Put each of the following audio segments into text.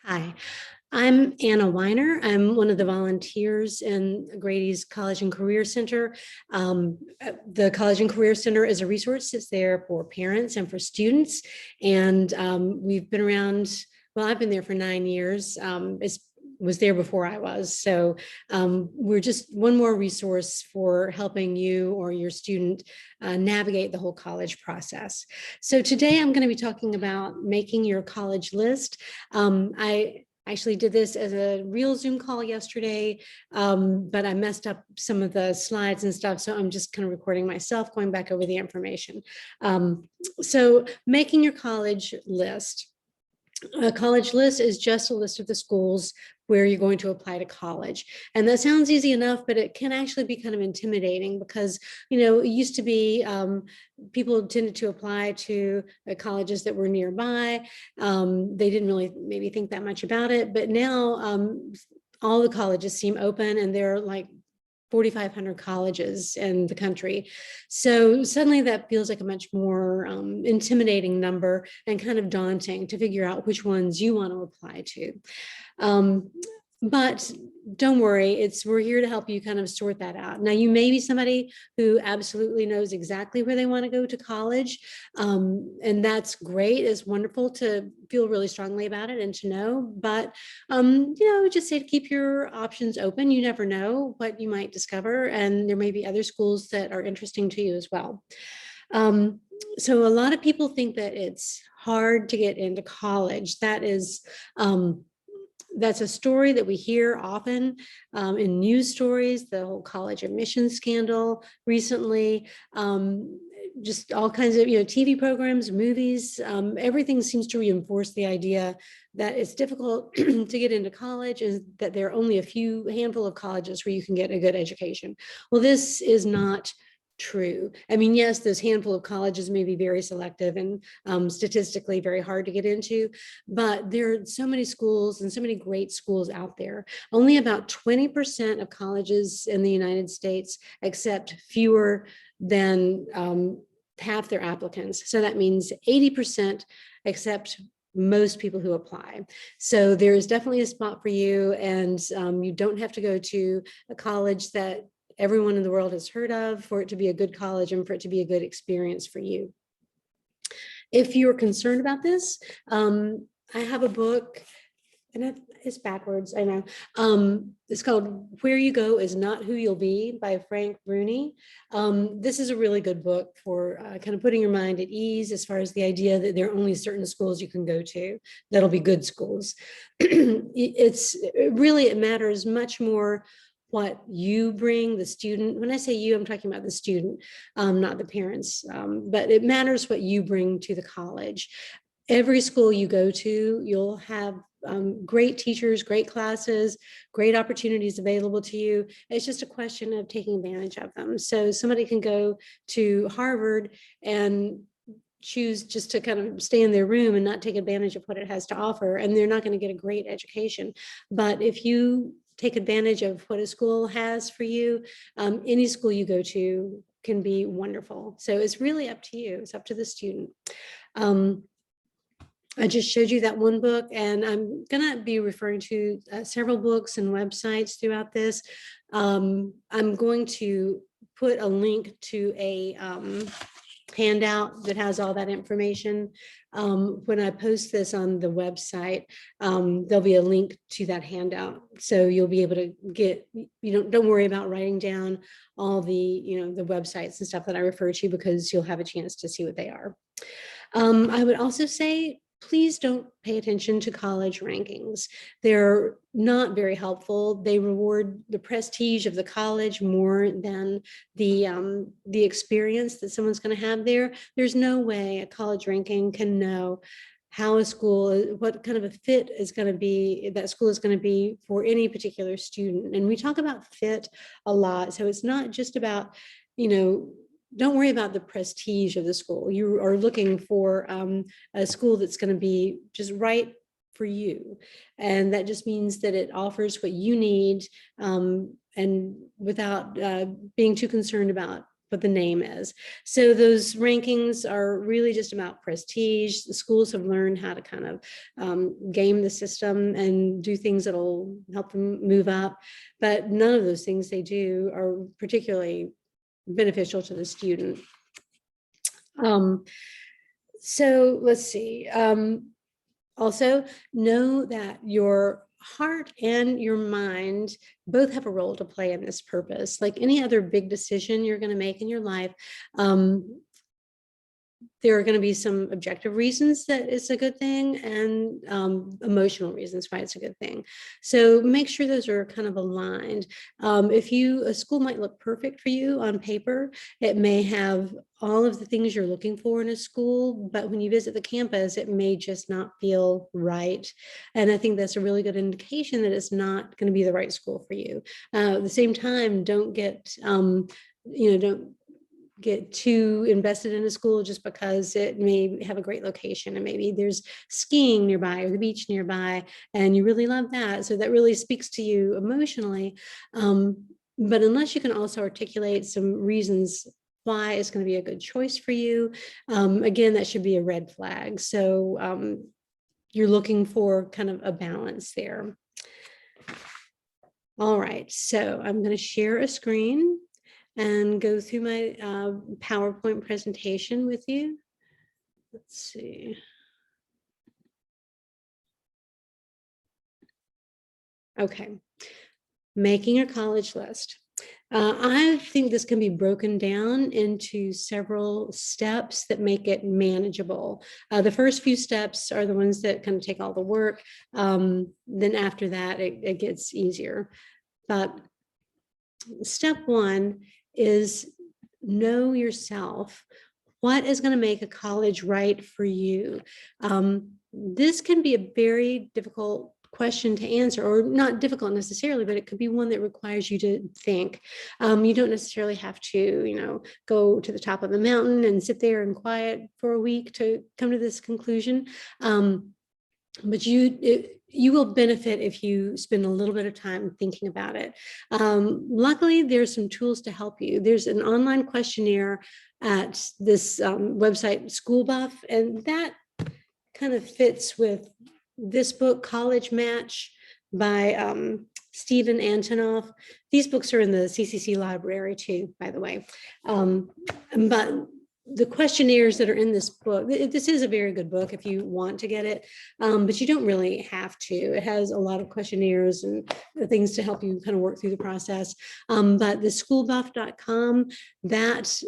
Hi, I'm Anna Weiner. I'm one of the volunteers in Grady's College and Career Center. The College and Career Center is a resource that's there for parents and for students. And we've been around, well, I've been there for 9 years. It was there before I was. So we're just one more resource for helping you or your student navigate the whole college process. So today I'm going to be talking about making your college list. I actually did this as a real Zoom call yesterday, but I messed up some of the slides and stuff. So I'm just kind of recording myself, going back over the information. So making your college list. A college list is just a list of the schools where you're going to apply to college. And that sounds easy enough, but it can actually be kind of intimidating because, it used to be people tended to apply to colleges that were nearby. They didn't really maybe think that much about it, but now all the colleges seem open and they're like 4,500 colleges in the country. So suddenly that feels like a much more intimidating number and kind of daunting to figure out which ones you want to apply to. But don't worry, we're here to help you kind of sort that out. Now, you may be somebody who absolutely knows exactly where they want to go to college. And that's great. It's wonderful to feel really strongly about it and to know, but, just say to keep your options open. You never know what you might discover. And there may be other schools that are interesting to you as well. So a lot of people think that it's hard to get into college. That's a story that we hear often in news stories, the whole college admissions scandal recently, just all kinds of TV programs, movies, everything seems to reinforce the idea that it's difficult to get into college and that there are only a handful of colleges where you can get a good education. Well, this is not true. I mean, yes, this handful of colleges may be very selective and statistically very hard to get into, but there are so many schools and so many great schools out there. Only about 20% of colleges in the United States accept fewer than half their applicants. So that means 80% accept most people who apply. So there is definitely a spot for you, and you don't have to go to a college that everyone in the world has heard of for it to be a good college and for it to be a good experience for you. If you're concerned about this, I have a book, and it's backwards, I know. It's called Where You Go Is Not Who You'll Be by Frank Bruni. This is a really good book for kind of putting your mind at ease as far as the idea that there are only certain schools you can go to that'll be good schools. It matters much more what you bring, the student. When I say you, I'm talking about the student, not the parents, but it matters what you bring to the college. Every school you go to, you'll have great teachers, great classes, great opportunities available to you. It's just a question of taking advantage of them. So somebody can go to Harvard and choose just to kind of stay in their room and not take advantage of what it has to offer, and they're not going to get a great education. But if you take advantage of what a school has for you, any school you go to can be wonderful. So it's really up to you. It's up to the student. I just showed you that one book, and I'm going to be referring to several books and websites throughout this. I'm going to put a link to a handout that has all that information. When I post this on the website, there'll be a link to that handout. So you'll be able to don't worry about writing down all the, the websites and stuff that I refer to, because you'll have a chance to see what they are. I would also say, please don't pay attention to college rankings. They're not very helpful. They reward the prestige of the college more than the experience that someone's going to have there. There's no way a college ranking can know how a school, what kind of a fit is going to be, that school is going to be for any particular student. And we talk about fit a lot. So it's not just about, don't worry about the prestige of the school. You are looking for a school that's going to be just right for you. And that just means that it offers what you need, and without being too concerned about what the name is. So those rankings are really just about prestige. The schools have learned how to kind of game the system and do things that'll help them move up. But none of those things they do are particularly beneficial to the student. So let's see. Also, know that your heart and your mind both have a role to play in this purpose. Like any other big decision you're going to make in your life, there are going to be some objective reasons that it's a good thing and emotional reasons why it's a good thing. So make sure those are kind of aligned. If a school might look perfect for you on paper, it may have all of the things you're looking for in a school, but when you visit the campus, it may just not feel right. And I think that's a really good indication that it's not going to be the right school for you. At the same time, don't get, don't get too invested in a school just because it may have a great location and maybe there's skiing nearby or the beach nearby and you really love that. So that really speaks to you emotionally. But unless you can also articulate some reasons why it's going to be a good choice for you, again, that should be a red flag. So you're looking for kind of a balance there. All right, so I'm going to share a screen and go through my PowerPoint presentation with you. Let's see. Okay, making a college list. I think this can be broken down into several steps that make it manageable. The first few steps are the ones that kind of take all the work. Then after that, it gets easier. But step one is know yourself. What is going to make a college right for you? This can be a very difficult question to answer, or not difficult necessarily, but it could be one that requires you to think. You don't necessarily have to, go to the top of the mountain and sit there in quiet for a week to come to this conclusion. But you will benefit if you spend a little bit of time thinking about it. Luckily, there's some tools to help you. There's an online questionnaire at this website, School Buff, and that kind of fits with this book, College Match by Stephen Antonoff. These books are in the CCC library too, by the way. But the questionnaires that are in this book, this is a very good book if you want to get it, but you don't really have to. It has a lot of questionnaires and things to help you kind of work through the process. But the schoolbuff.com, that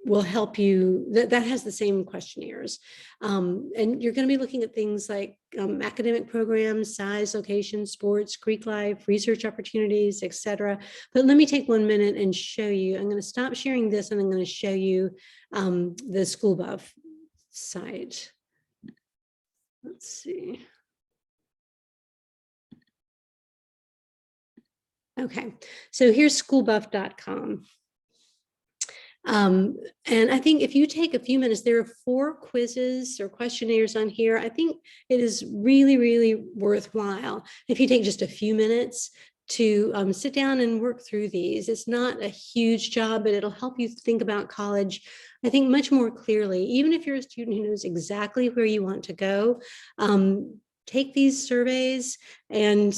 will help you. That has the same questionnaires. And you're going to be looking at things like academic programs, size, location, sports, Greek life, research opportunities, etc. But let me take 1 minute and show you. I'm going to stop sharing this and I'm going to show you the School Buff site. Let's see. Okay, so here's schoolbuff.com. And I think if you take a few minutes, there are 4 quizzes or questionnaires on here. I think it is really, really worthwhile if you take just a few minutes to sit down and work through these. It's not a huge job, but it'll help you think about college, I think, much more clearly. Even if you're a student who knows exactly where you want to go, take these surveys and,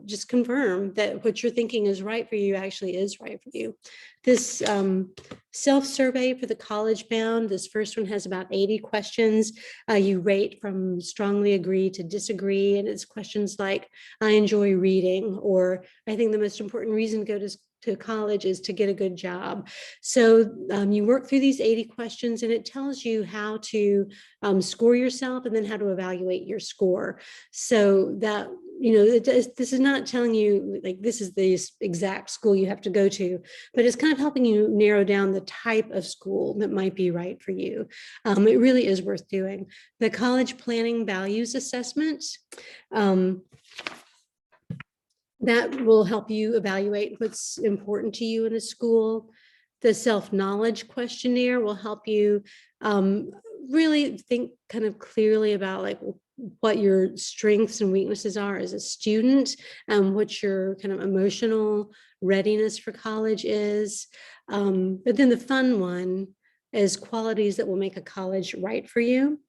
just confirm that what you're thinking is right for you actually is right for you. This self-survey for the college bound, this first one has about 80 questions. You rate from strongly agree to disagree. And it's questions like, I enjoy reading, or I think the most important reason to go to college is to get a good job. So you work through these 80 questions and it tells you how to score yourself and then how to evaluate your score. So that, this is not telling you like this is the exact school you have to go to, but it's kind of helping you narrow down the type of school that might be right for you. It really is worth doing. The college planning values assessment, that will help you evaluate what's important to you in a school. The self-knowledge questionnaire will help you really think kind of clearly about like, what your strengths and weaknesses are as a student, what your kind of emotional readiness for college is. But then the fun one is qualities that will make a college right for you.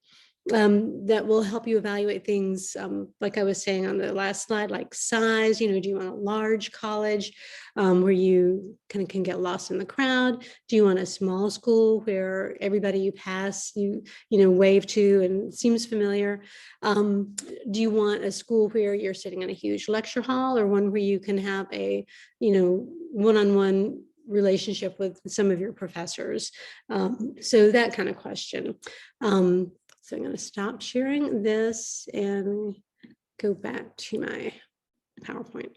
That will help you evaluate things, like I was saying on the last slide, like size. Do you want a large college where you kind of can get lost in the crowd? Do you want a small school where everybody you pass, you wave to and seems familiar? Do you want a school where you're sitting in a huge lecture hall, or one where you can have a one-on-one relationship with some of your professors? So that kind of question. So I'm going to stop sharing this and go back to my PowerPoint.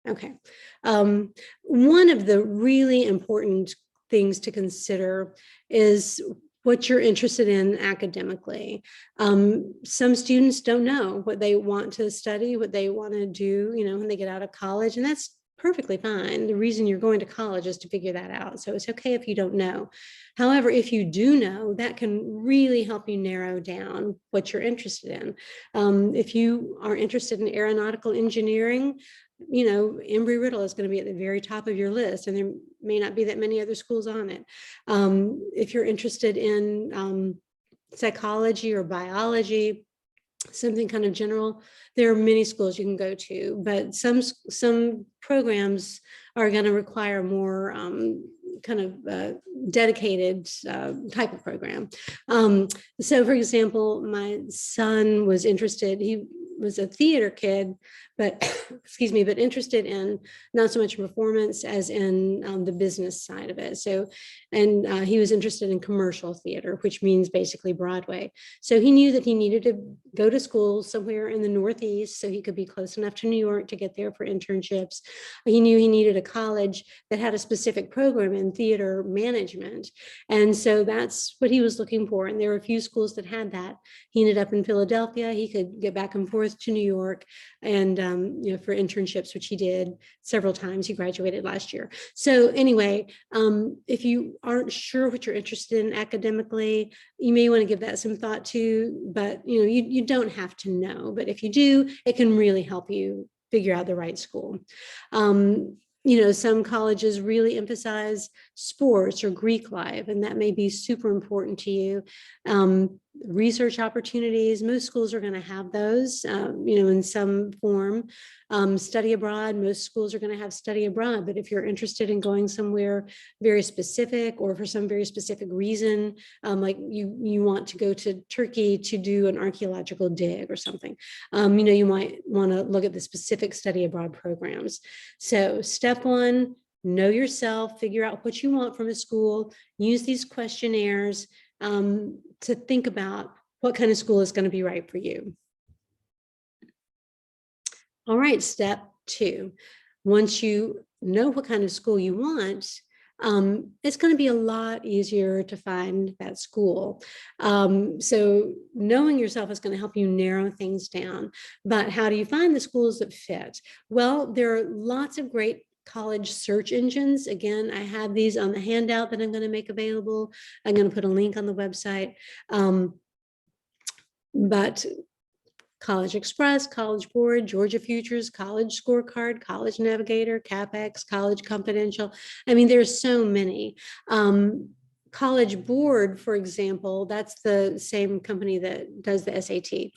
Okay. One of the really important things to consider is what you're interested in academically. Some students don't know what they want to study, what they want to do, when they get out of college, and that's perfectly fine. The reason you're going to college is to figure that out. So it's okay if you don't know. However, if you do know, that can really help you narrow down what you're interested in. If you are interested in aeronautical engineering, Embry-Riddle is going to be at the very top of your list, and there may not be that many other schools on it. If you're interested in psychology or biology, something kind of general, there are many schools you can go to, but some programs are going to require more kind of dedicated type of program. So for example, my son was interested, he was a theater kid, but excuse me, but interested in not so much performance as in the business side of it. So, and he was interested in commercial theater, which means basically Broadway. So he knew that he needed to go to school somewhere in the Northeast so he could be close enough to New York to get there for internships. He knew he needed a college that had a specific program in theater management. And so that's what he was looking for. And there were a few schools that had that. He ended up in Philadelphia. He could get back and forth to New York and for internships, which he did several times. He graduated last year. So anyway, if you aren't sure what you're interested in academically, you may want to give that some thought too, but you don't have to know. But if you do, it can really help you figure out the right school. Some colleges really emphasize sports or Greek life, and that may be super important to you. Research opportunities, most schools are going to have those, in some form. Study abroad, most schools are going to have study abroad, but if you're interested in going somewhere very specific or for some very specific reason, like you want to go to Turkey to do an archaeological dig or something, you might want to look at the specific study abroad programs. So step one, know yourself, figure out what you want from a school, use these questionnaires to think about what kind of school is going to be right for you. All right, step two. Once you know what kind of school you want, it's going to be a lot easier to find that school. So knowing yourself is going to help you narrow things down. But how do you find the schools that fit? Well, there are lots of great college search engines. Again, I have these on the handout that I'm going to make available. I'm going to put a link on the website. But College Express, College Board, Georgia Futures, College Scorecard, College Navigator, CapEx, College Confidential. I mean, there's so many. College Board, for example, that's the same company that does the SAT.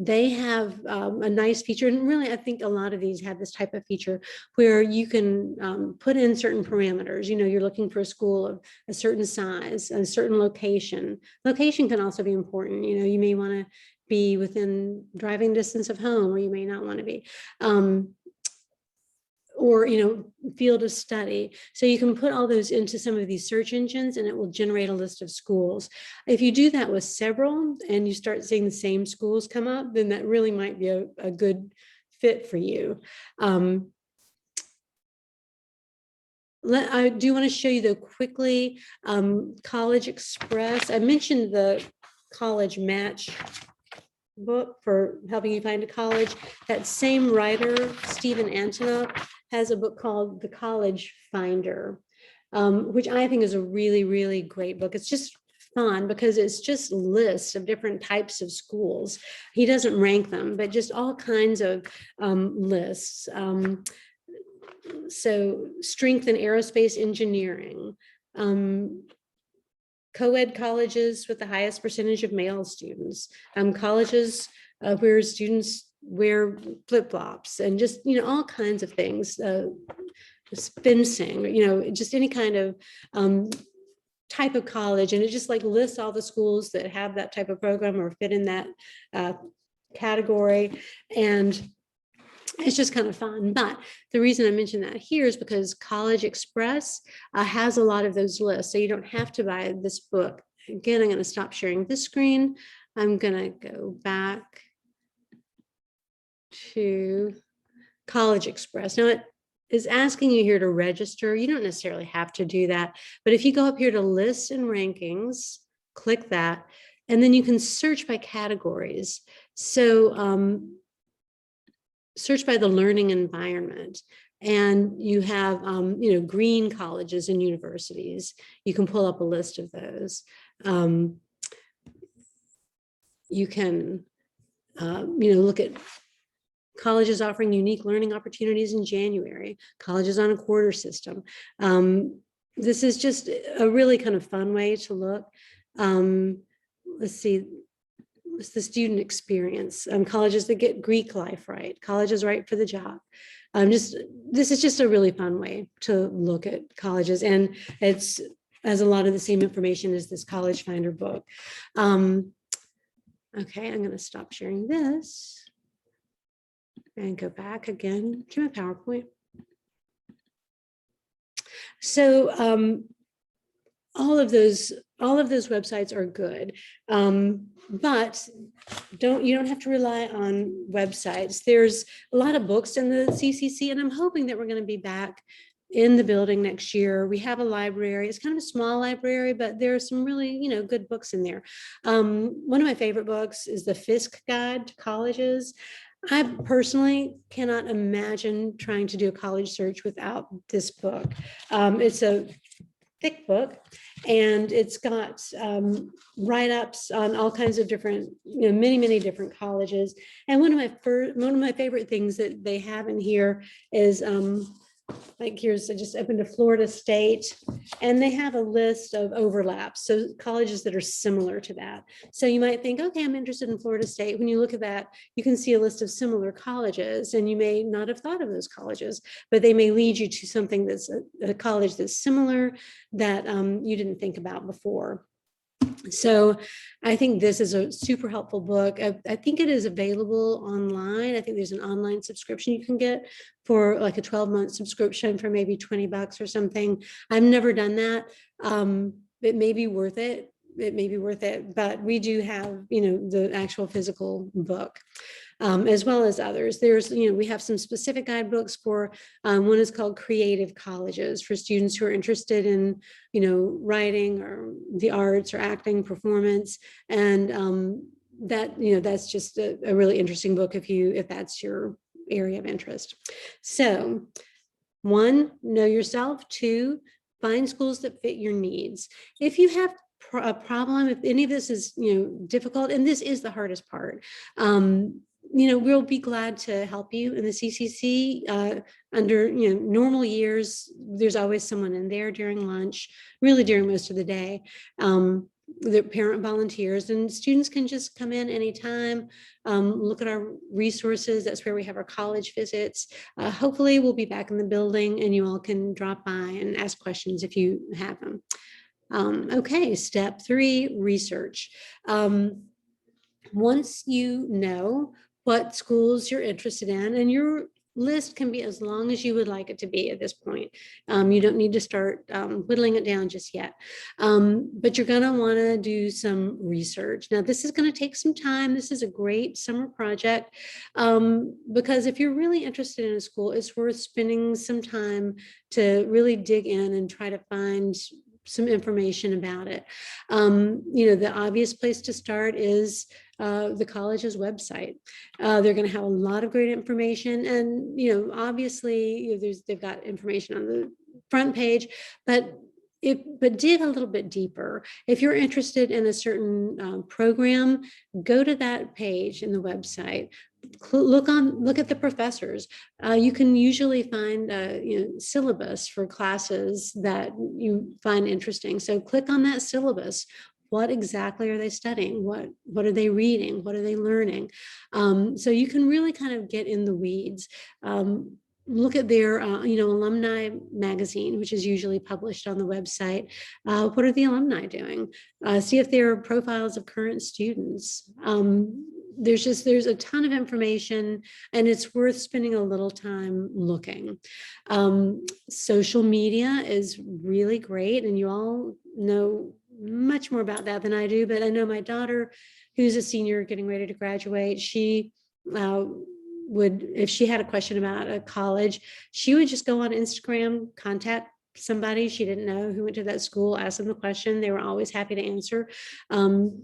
They have a nice feature, and really, I think a lot of these have this type of feature where you can put in certain parameters. You're looking for a school of a certain size, a certain location. Location can also be important. You may want to be within driving distance of home, or you may not want to be. Or field of study. So you can put all those into some of these search engines and it will generate a list of schools. If you do that with several and you start seeing the same schools come up, then that really might be a good fit for you. I do want to show you though quickly, College Express. I mentioned the College Match book for helping you find a college. That same writer, Stephen Antonoff, has a book called The College Finder, which I think is a really, really great book. It's just fun because it's just lists of different types of schools. He doesn't rank them, but just all kinds of lists. So strength in aerospace engineering, co-ed colleges with the highest percentage of male students, colleges where students wear flip-flops, and just, all kinds of things, fencing, just any kind of type of college. And it just like lists all the schools that have that type of program or fit in that category. And it's just kind of fun. But the reason I mention that here is because College Express has a lot of those lists. So you don't have to buy this book. Again, I'm going to stop sharing this screen. I'm going to go back to College Express. Now it is asking you here to register. You don't necessarily have to do that. But if you go up here to lists and rankings, click that, and then you can search by categories. So search by the learning environment, and you have green colleges and universities. You can pull up a list of those. You can look at colleges offering unique learning opportunities in January, colleges on a quarter system. This is just a really kind of fun way to look. Let's see. It's the student experience, colleges that get Greek life right, colleges right for the job. This is just a really fun way to look at colleges, and it's has a lot of the same information as this College Finder book. Okay, I'm going to stop sharing this and go back again to my PowerPoint. So all of those websites are good, but you don't have to rely on websites. There's a lot of books in the CCC, and I'm hoping that we're going to be back in the building next year. We have a library. It's kind of a small library, but there are some really, good books in there. One of my favorite books is the Fisk Guide to Colleges. I personally cannot imagine trying to do a college search without this book. It's a thick book, and it's got write-ups on all kinds of different, many different colleges. And one of my favorite things that they have in here is I just opened to Florida State, and they have a list of overlaps, so colleges that are similar to that. So you might think, okay, I'm interested in Florida State. When you look at that, you can see a list of similar colleges, and you may not have thought of those colleges, but they may lead you to something that's a college that's similar that you didn't think about before. So I think this is a super helpful book. I think it is available online. I think there's an online subscription you can get for like a 12-month subscription for maybe $20 or something. I've never done that. It may be worth it. It may be worth it, but we do have, the actual physical book. As well as others. There's, we have some specific guidebooks for, one is called Creative Colleges for students who are interested in, writing or the arts or acting, performance. And that's just a really interesting book if that's your area of interest. So 1, know yourself. 2, find schools that fit your needs. If you have a problem, if any of this is, difficult, and this is the hardest part, we'll be glad to help you in the CCC. Under normal years, there's always someone in there during lunch, really during most of the day. The parent volunteers, and students can just come in anytime, look at our resources. That's where we have our college visits. Hopefully we'll be back in the building, and you all can drop by and ask questions if you have them. Okay, step 3, research. Once you know what schools you're interested in, and your list can be as long as you would like it to be at this point. You don't need to start whittling it down just yet, but you're going to want to do some research. Now, this is going to take some time. This is a great summer project because if you're really interested in a school, it's worth spending some time to really dig in and try to find some information about it. The obvious place to start is the college's website. They're going to have a lot of great information, and obviously they've got information on the front page, but but dig a little bit deeper. If you're interested in a certain program, go to that page in the website. Look at the professors. You can usually find syllabus for classes that you find interesting. So click on that syllabus. What exactly are they studying? What are they reading? What are they learning? So you can really kind of get in the weeds. Look at their alumni magazine, which is usually published on the website. What are the alumni doing? See if there are profiles of current students. There's a ton of information, and it's worth spending a little time looking. Social media is really great, and you all know much more about that than I do, but I know my daughter, who's a senior getting ready to graduate, she would, if she had a question about a college, she would just go on Instagram, contact somebody she didn't know who went to that school, ask them the question. They were always happy to answer.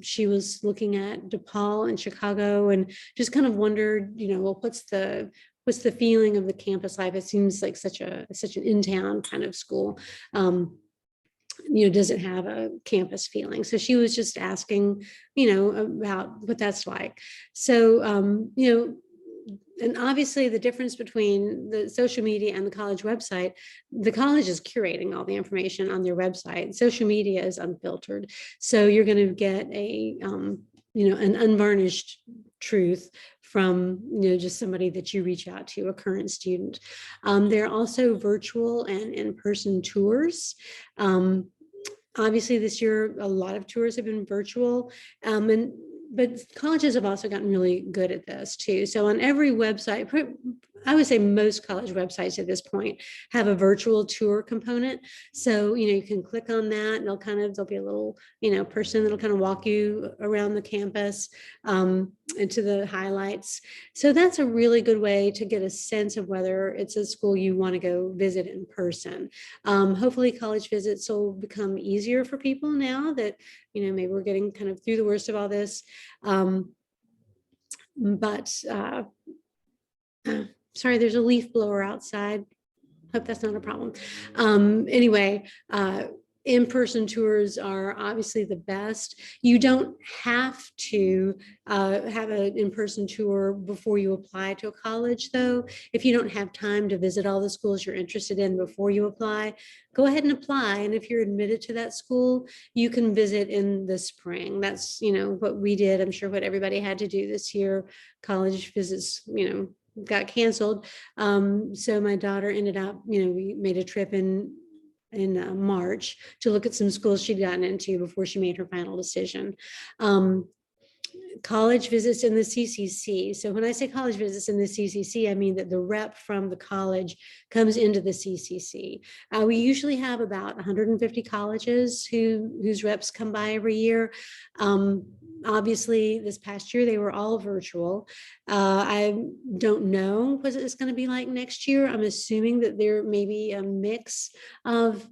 She was looking at DePaul and Chicago and just kind of wondered, well, what's the feeling of the campus life? It seems like such an in-town kind of school. Does it have a campus feeling? So she was just asking, about what that's like. So, and obviously the difference between the social media and the college website, the college is curating all the information on their website. Social media is unfiltered. So you're going to get an unvarnished truth from, just somebody that you reach out to, a current student. There are also virtual and in-person tours. Obviously this year, a lot of tours have been virtual, but colleges have also gotten really good at this too. So on every website, I would say most college websites at this point have a virtual tour component. So, you can click on that and there'll be a little, person that'll kind of walk you around the campus, into the highlights. So that's a really good way to get a sense of whether it's a school you want to go visit in person. Hopefully college visits will become easier for people now that, maybe we're getting kind of through the worst of all this. Sorry, there's a leaf blower outside. Hope that's not a problem. Anyway, in-person tours are obviously the best. You don't have to have an in-person tour before you apply to a college, though. If you don't have time to visit all the schools you're interested in before you apply, go ahead and apply. And if you're admitted to that school, you can visit in the spring. That's, what we did. I'm sure what everybody had to do this year. College visits, got canceled. So my daughter ended up, we made a trip in March to look at some schools she'd gotten into before she made her final decision. College visits in the CCC. So when I say college visits in the CCC, I mean that the rep from the college comes into the CCC. We usually have about 150 colleges whose reps come by every year. Obviously, this past year, they were all virtual. I don't know what it's going to be like next year. I'm assuming that there may be a mix of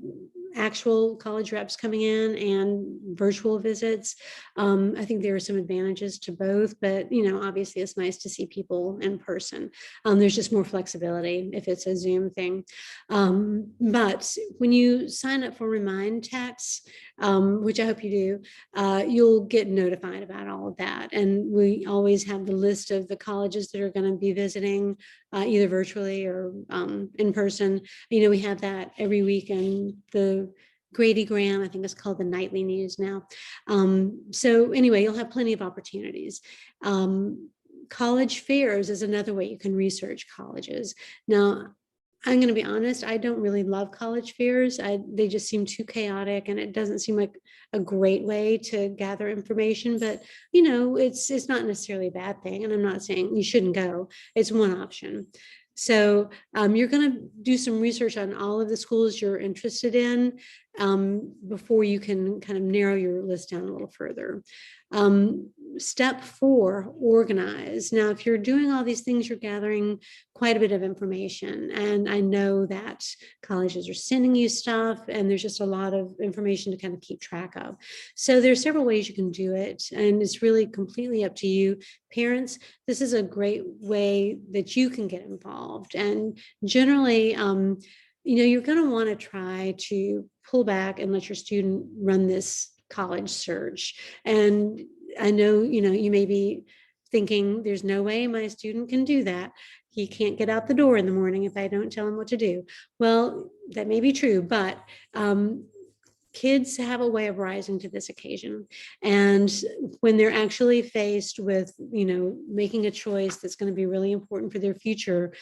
actual college reps coming in and virtual visits. I think there are some advantages to both, but obviously it's nice to see people in person. There's just more flexibility if it's a Zoom thing. But when you sign up for Remind Tax, which I hope you do, you'll get notified about all of that. And we always have the list of the colleges that are going to be visiting, either virtually or in person. We have that every week in the Gradygram. I think it's called the Nightly News now. So anyway, you'll have plenty of opportunities. College fairs is another way you can research colleges. Now, I'm going to be honest, I don't really love college fairs. They just seem too chaotic, and it doesn't seem like a great way to gather information, but it's not necessarily a bad thing. And I'm not saying you shouldn't go. It's one option. So you're going to do some research on all of the schools you're interested in before you can kind of narrow your list down a little further. Step 4, organize. Now, if you're doing all these things, you're gathering quite a bit of information. And I know that colleges are sending you stuff, and there's just a lot of information to kind of keep track of. So there's several ways you can do it, and it's really completely up to you. Parents, this is a great way that you can get involved. And generally, you're going to want to try to pull back and let your student run this college search. And I know, you may be thinking there's no way my student can do that. He can't get out the door in the morning if I don't tell him what to do. Well, that may be true, but kids have a way of rising to this occasion. And when they're actually faced with, making a choice that's going to be really important for their future,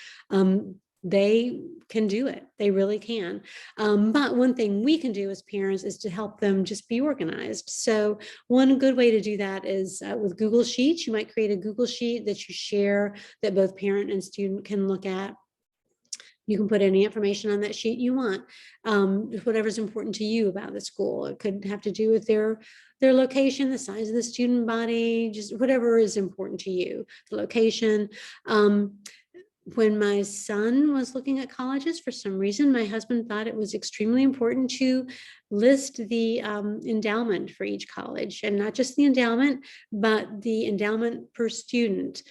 they can do it. They really can. But one thing we can do as parents is to help them just be organized. So one good way to do that is with Google Sheets. You might create a Google Sheet that you share that both parent and student can look at. You can put any information on that sheet you want, whatever's important to you about the school. It could have to do with their location, the size of the student body, just whatever is important to you, the location. When my son was looking at colleges, for some reason, my husband thought it was extremely important to list the endowment for each college, and not just the endowment, but the endowment per student.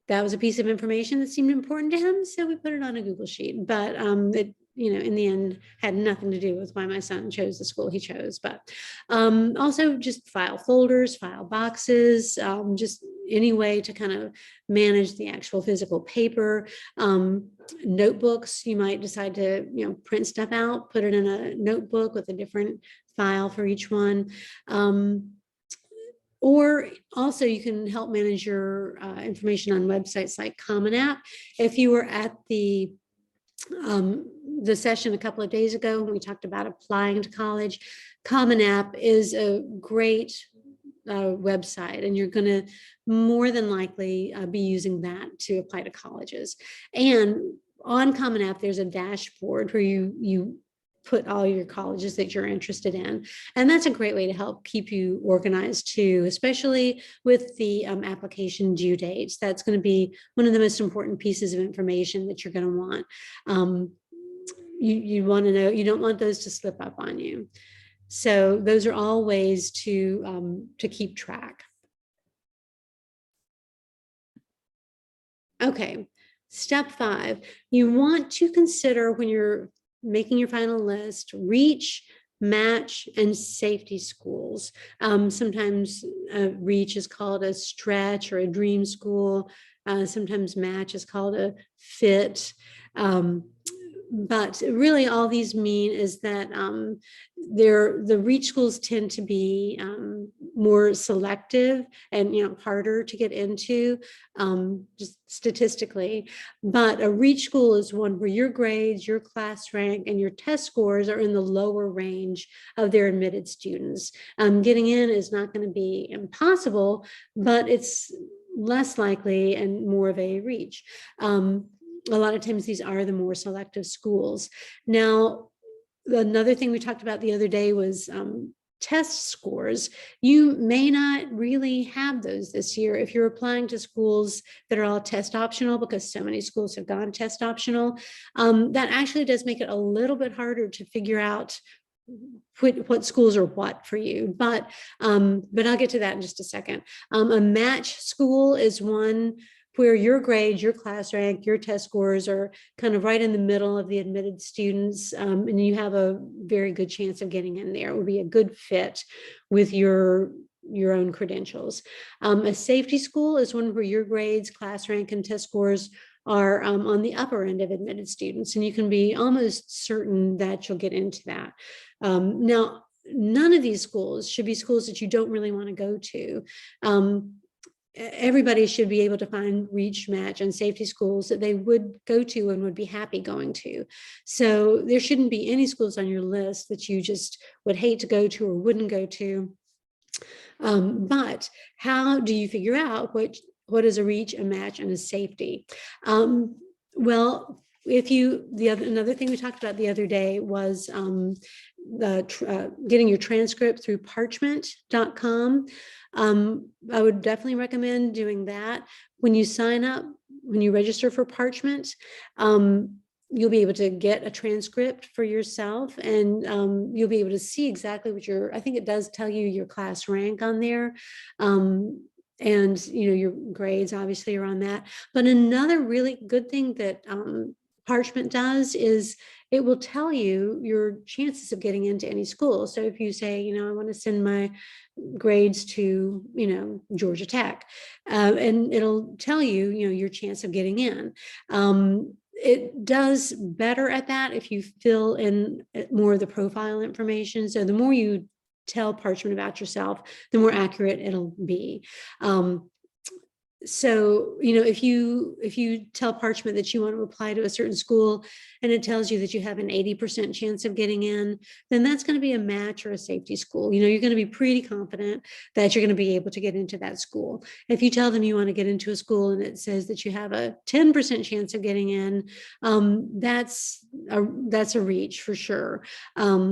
That was a piece of information that seemed important to him, so we put it on a Google Sheet. But it, in the end, had nothing to do with why my son chose the school he chose. But also just file folders, file boxes, just any way to kind of manage the actual physical paper. Notebooks, you might decide to print stuff out, put it in a notebook with a different file for each one. Or also you can help manage your information on websites like Common App. If you were at the session a couple of days ago when we talked about applying to college, Common App is a great website, and you're going to more than likely be using that to apply to colleges. And on Common App, there's a dashboard where you put all your colleges that you're interested in. And that's a great way to help keep you organized too, especially with the application due dates. That's going to be one of the most important pieces of information that you're going to want. You want to know, you don't want those to slip up on you. So those are all ways to keep track. Okay, step 5, you want to consider when you're making your final list, reach, match, and safety schools. Sometimes reach is called a stretch or a dream school. Sometimes match is called a fit. But really all these mean is that the reach schools tend to be more selective and harder to get into, just statistically. But a reach school is one where your grades, your class rank, and your test scores are in the lower range of their admitted students. Getting in is not going to be impossible, but it's less likely and more of a reach. A lot of times these are the more selective schools. Now, another thing we talked about the other day was test scores. You may not really have those this year if you're applying to schools that are all test optional, because so many schools have gone test optional. That actually does make it a little bit harder to figure out what schools are what for you, but I'll get to that in just a second. A match school is one where your grades, your class rank, your test scores are kind of right in the middle of the admitted students, and you have a very good chance of getting in there. It would be a good fit with your own credentials. A safety school is one where your grades, class rank, and test scores are on the upper end of admitted students, and you can be almost certain that you'll get into that. Now, none of these schools should be schools that you don't really want to go to. Everybody should be able to find reach, match, and safety schools that they would go to and would be happy going to. So there shouldn't be any schools on your list that you just would hate to go to or wouldn't go to. But how do you figure out what is a reach, a match, and a safety? Well, another thing we talked about the other day was getting your transcript through parchment.com. I would definitely recommend doing that. When you sign up, when you register for Parchment, you'll be able to get a transcript for yourself, and you'll be able to see exactly what I think it does tell you your class rank on there. And your grades obviously are on that. But another really good thing that Parchment does is it will tell you your chances of getting into any school. So if you say, I want to send my grades to, Georgia Tech, and it'll tell you, your chance of getting in. It does better at that if you fill in more of the profile information. So the more you tell Parchment about yourself, the more accurate it'll be. So, if you tell Parchment that you want to apply to a certain school and it tells you that you have an 80% chance of getting in, then that's going to be a match or a safety school. You're going to be pretty confident that you're going to be able to get into that school. If you tell them you want to get into a school and it says that you have a 10% chance of getting in, that's a reach for sure. But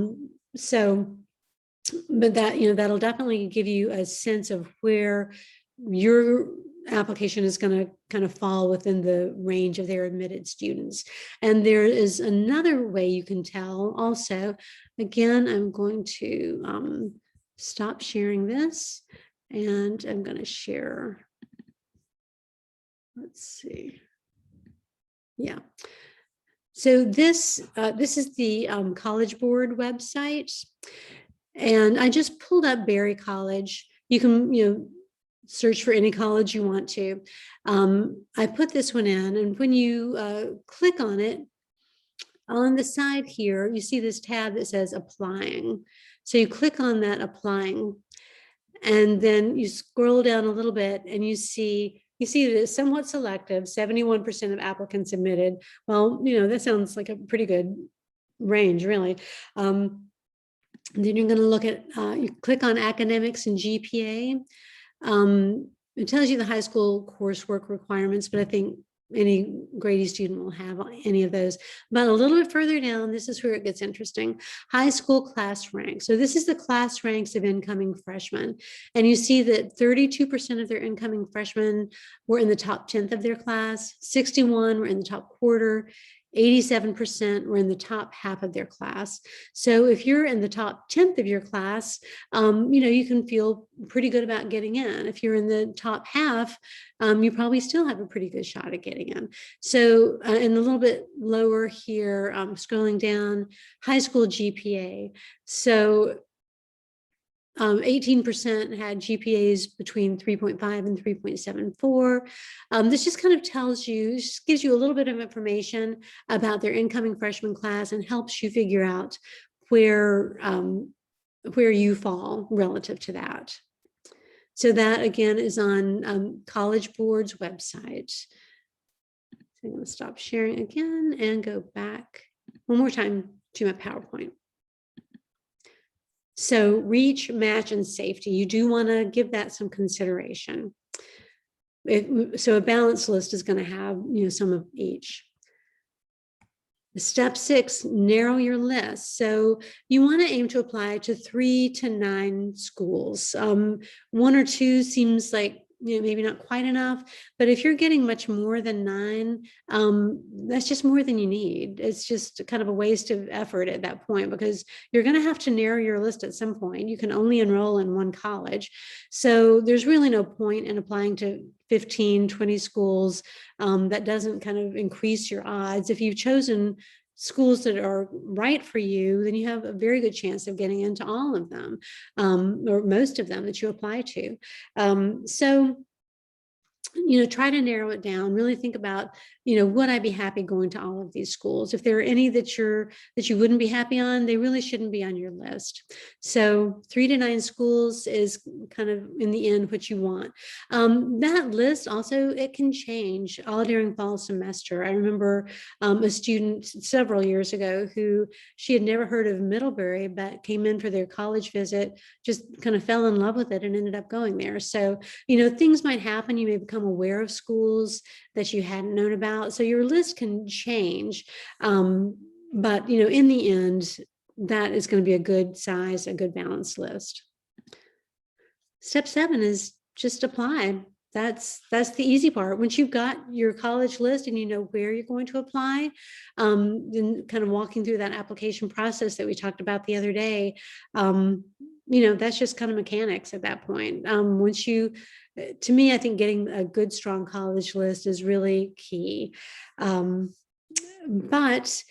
that'll definitely give you a sense of where your application is going to kind of fall within the range of their admitted students. And there is another way you can tell also. Again, I'm going to stop sharing this and I'm going to share. Let's see. Yeah. So this is the College Board website. And I just pulled up Berry College. You can, search for any college you want to. I put this one in, and when you click on it, on the side here, you see this tab that says applying. So you click on that applying, and then you scroll down a little bit and you see that it's somewhat selective, 71% of applicants admitted. Well, that sounds like a pretty good range, really. Then you're going to look at, you click on academics and GPA. It tells you the high school coursework requirements, but I think any Grady student will have any of those. But a little bit further down, this is where it gets interesting. High school class rank. So this is the class ranks of incoming freshmen. And you see that 32% of their incoming freshmen were in the top 10th of their class, 61 were in the top quarter, 87% were in the top half of their class. So if you're in the top 10th of your class, you can feel pretty good about getting in. If you're in the top half, you probably still have a pretty good shot at getting in. So, and a little bit lower here, scrolling down, high school GPA. So 18% had GPAs between 3.5 and 3.74. This just kind of tells you, just gives you a little bit of information about their incoming freshman class and helps you figure out where you fall relative to that. So that again is on College Board's website. So I'm going to stop sharing again and go back one more time to my PowerPoint. So reach, match, and safety, you do want to give that some consideration. So a balanced list is going to have, some of each. Step 6, narrow your list. So you want to aim to apply to 3 to 9 schools. 1 or 2 seems like maybe not quite enough, but if you're getting much more than 9, that's just more than you need. It's just kind of a waste of effort at that point, because you're going to have to narrow your list at some point. You can only enroll in 1 college. So there's really no point in applying to 15, 20 schools. That doesn't kind of increase your odds. If you've chosen schools that are right for you, then you have a very good chance of getting into all of them, or most of them that you apply to. So, try to narrow it down, really think about, would I be happy going to all of these schools? If there are any that you wouldn't be happy on, they really shouldn't be on your list. So 3 to 9 schools is kind of in the end what you want. That list also, it can change all during fall semester. I remember a student several years ago who she had never heard of Middlebury, but came in for their college visit, just kind of fell in love with it and ended up going there. So, things might happen. You may become aware of schools that you hadn't known about. So your list can change. But, in the end, that is going to be a good size, a good balanced list. Step 7 is just apply. That's the easy part. Once you've got your college list and you know where you're going to apply, then kind of walking through that application process that we talked about the other day, that's just kind of mechanics at that point. To me, I think getting a good, strong college list is really key. But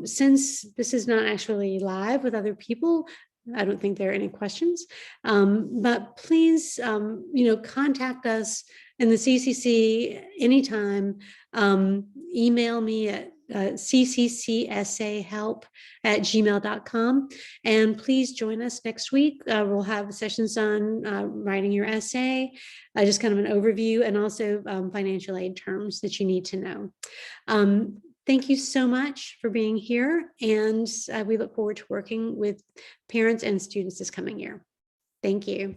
since this is not actually live with other people, I don't think there are any questions, but please, contact us in the CCC anytime. Email me at cccsahelp@gmail.com. And please join us next week. We'll have sessions on writing your essay, just kind of an overview, and also financial aid terms that you need to know. Thank you so much for being here, and we look forward to working with parents and students this coming year. Thank you.